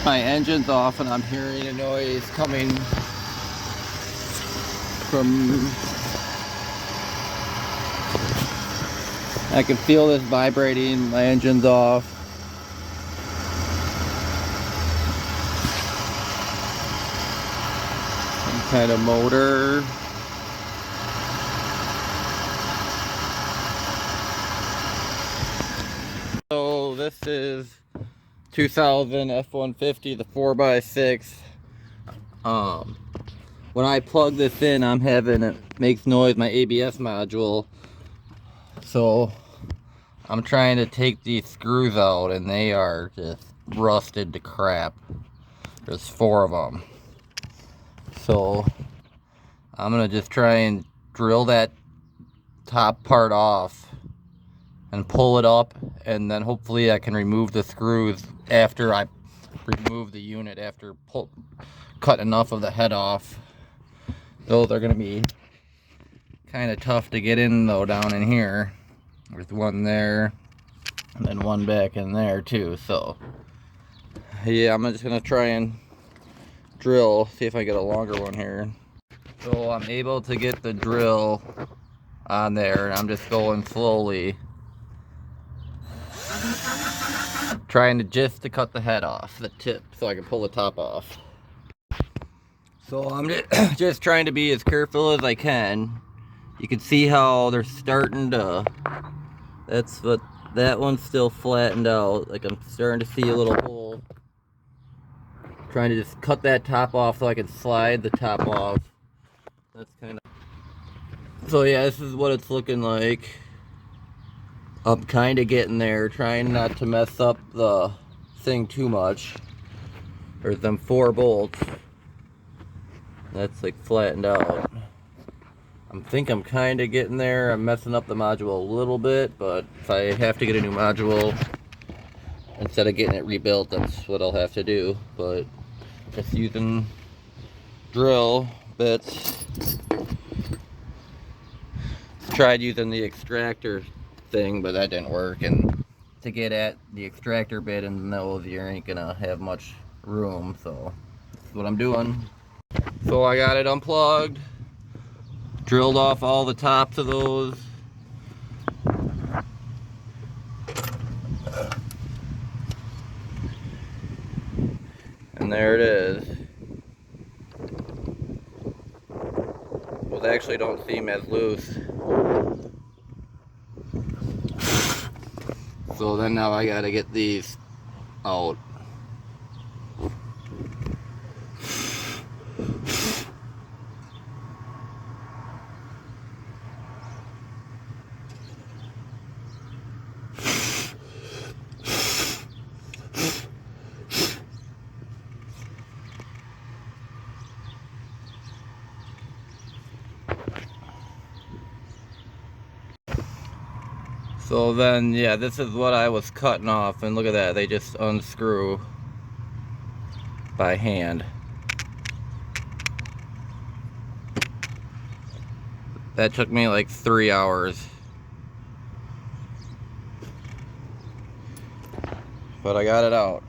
My engine's off and I'm hearing a noise coming from... I can feel this vibrating. My engine's off. Some kind of motor. So this is 2000 F150, the 4x6. When I plug this in, I'm having it makes noise, my ABS module. So I'm trying to take these screws out and they are just rusted to crap. There's 4 of them. So I'm gonna just try and drill that top part off and pull it up, and then hopefully I can remove the screws after I remove the unit, after cut enough of the head off. Those are gonna be kind of tough to get in though down in here. There's one there and then one back in there too. So yeah, I'm just gonna try and drill, see if I get a longer one here. So I'm able to get the drill on there and I'm just going slowly, trying to cut the head off, the tip, so I can pull the top off. So I'm just trying to be as careful as I can. You can see how they're starting to, that's what, that one's still flattened out. Like I'm starting to see a little hole. Trying to just cut that top off so I can slide the top off. That's kind of, so yeah, this is what it's looking like. I'm kind of getting there, trying not to mess up the thing too much. There's them 4 bolts. That's like flattened out. I think I'm kind of getting there. I'm messing up the module a little bit, but if I have to get a new module instead of getting it rebuilt, that's what I'll have to do. But just using drill bits. Tried using the extractor thing, but that didn't work. And to get at the extractor bit in those, you ain't gonna have much room. So that's what I'm doing. So I got it unplugged, drilled off all the tops of those. And there it is. Those actually don't seem as loose. So then now I gotta get these out. So then, yeah, this is what I was cutting off, and look at that, they just unscrew by hand. That took me like 3 hours. But I got it out.